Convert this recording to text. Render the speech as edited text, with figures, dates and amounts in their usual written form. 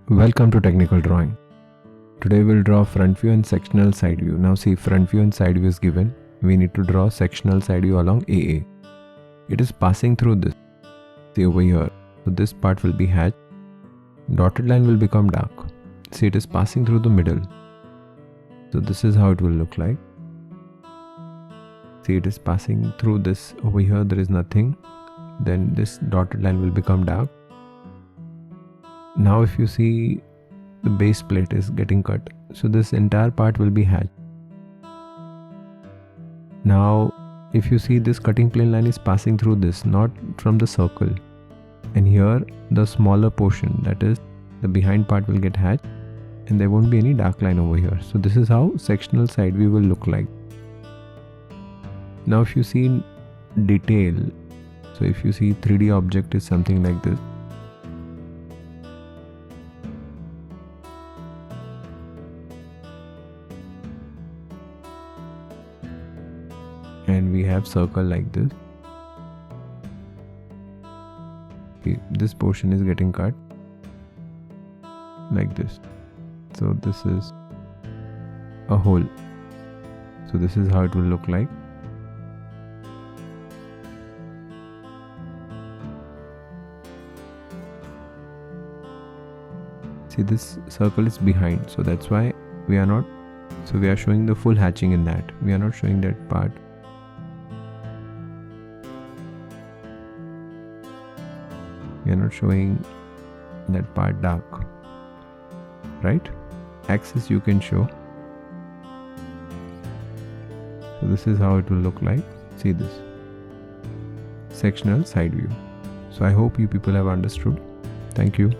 Welcome to Technical Drawing. Today we'll draw front view and sectional side view. Now see, front view and side view is given. We need to draw sectional side view along AA. It is passing through this. See over here. So this part will be hatched. Dotted line will become dark. See, it is passing through the middle. So this is how it will look like. See, it is passing through this. Over here there is nothing. Then this dotted line will become dark. Now if you see, the base plate is getting cut. So this entire part will be hatched. Now if you see, this cutting plane line is passing through this, not from the circle. And here the smaller portion, that is the behind part, will get hatched and there won't be any dark line over here. So this is how sectional side view will look like. Now if you see in detail, so if you see 3D object is something like this. And we have circle like this. Okay, this portion is getting cut like this. So this is a hole. So this is how it will look like. See, this circle is behind, so that's why we are not, so we are showing the full hatching in that. We are not showing that part. We are not showing that part dark, right? Axis you can show. So this is how it will look like. See this. Sectional side view. So I hope you people have understood. Thank you.